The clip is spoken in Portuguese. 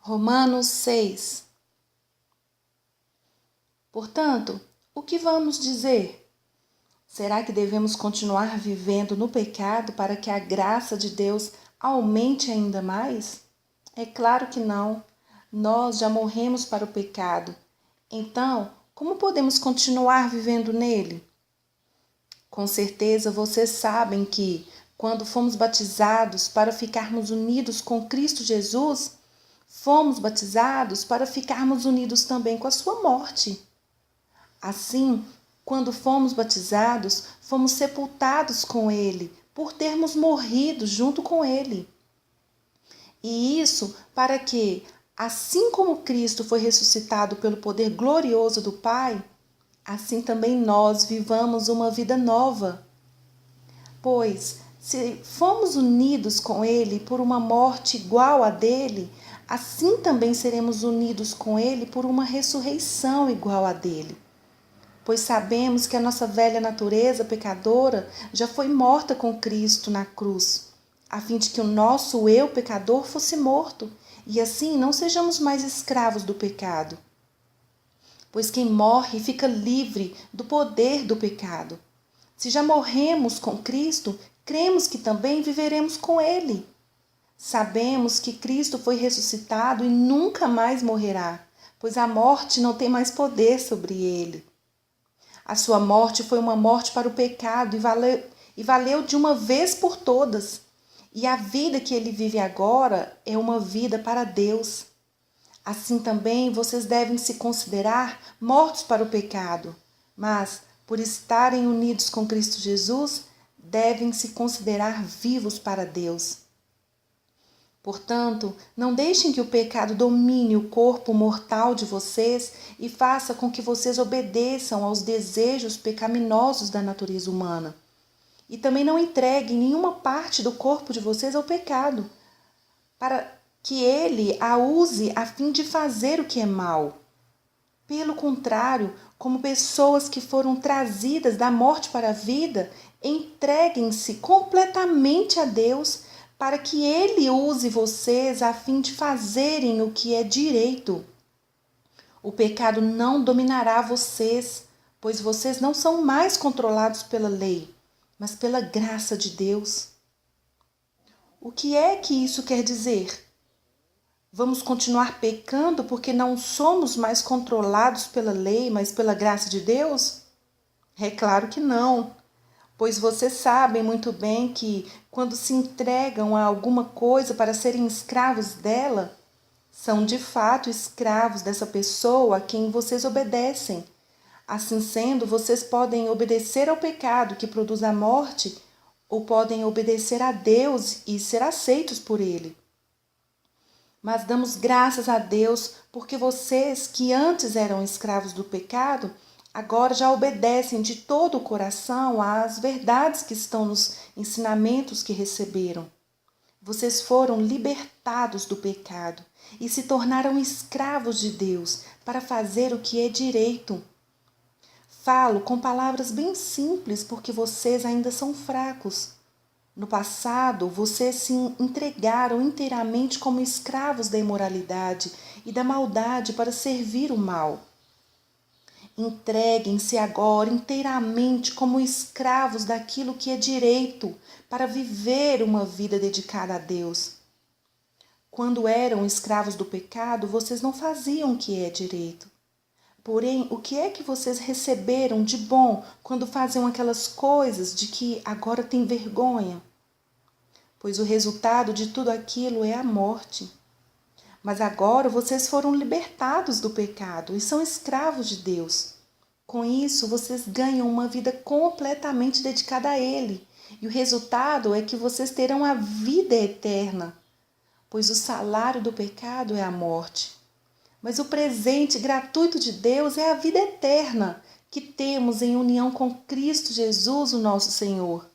Romanos 6. Portanto, o que vamos dizer? Será que devemos continuar vivendo no pecado para que a graça de Deus aumente ainda mais? É claro que não. Nós já morremos para o pecado. Então, como podemos continuar vivendo nele? Com certeza vocês sabem que, quando fomos batizados para ficarmos unidos com Cristo Jesus, fomos batizados para ficarmos unidos também com a sua morte. Assim, quando fomos batizados, fomos sepultados com Ele, por termos morrido junto com Ele. E isso para que, assim como Cristo foi ressuscitado pelo poder glorioso do Pai, assim também nós vivamos uma vida nova. Pois, se fomos unidos com Ele por uma morte igual à dele, assim também seremos unidos com Ele por uma ressurreição igual à dele. Pois sabemos que a nossa velha natureza pecadora já foi morta com Cristo na cruz, a fim de que o nosso eu pecador fosse morto, e assim não sejamos mais escravos do pecado. Pois quem morre fica livre do poder do pecado. Se já morremos com Cristo, cremos que também viveremos com Ele. Sabemos que Cristo foi ressuscitado e nunca mais morrerá, pois a morte não tem mais poder sobre Ele. A sua morte foi uma morte para o pecado e valeu de uma vez por todas. E a vida que Ele vive agora é uma vida para Deus. Assim também vocês devem se considerar mortos para o pecado, mas, por estarem unidos com Cristo Jesus, devem se considerar vivos para Deus. Portanto, não deixem que o pecado domine o corpo mortal de vocês e faça com que vocês obedeçam aos desejos pecaminosos da natureza humana. E também não entreguem nenhuma parte do corpo de vocês ao pecado, para que ele a use a fim de fazer o que é mal. Pelo contrário, como pessoas que foram trazidas da morte para a vida, entreguem-se completamente a Deus para que Ele use vocês a fim de fazerem o que é direito. O pecado não dominará vocês, pois vocês não são mais controlados pela lei, mas pela graça de Deus. O que é que isso quer dizer? Vamos continuar pecando porque não somos mais controlados pela lei, mas pela graça de Deus? É claro que não, pois vocês sabem muito bem que, quando se entregam a alguma coisa para serem escravos dela, são de fato escravos dessa pessoa a quem vocês obedecem. Assim sendo, vocês podem obedecer ao pecado que produz a morte, ou podem obedecer a Deus e ser aceitos por Ele. Mas damos graças a Deus porque vocês, que antes eram escravos do pecado, agora já obedecem de todo o coração às verdades que estão nos ensinamentos que receberam. Vocês foram libertados do pecado e se tornaram escravos de Deus para fazer o que é direito. Falo com palavras bem simples porque vocês ainda são fracos. No passado, vocês se entregaram inteiramente como escravos da imoralidade e da maldade para servir o mal. Entreguem-se agora inteiramente como escravos daquilo que é direito, para viver uma vida dedicada a Deus. Quando eram escravos do pecado, vocês não faziam o que é direito. Porém, o que é que vocês receberam de bom quando faziam aquelas coisas de que agora têm vergonha? Pois o resultado de tudo aquilo é a morte. Mas agora vocês foram libertados do pecado e são escravos de Deus. Com isso, vocês ganham uma vida completamente dedicada a Ele. E o resultado é que vocês terão a vida eterna, pois o salário do pecado é a morte. Mas o presente gratuito de Deus é a vida eterna, que temos em união com Cristo Jesus, o nosso Senhor.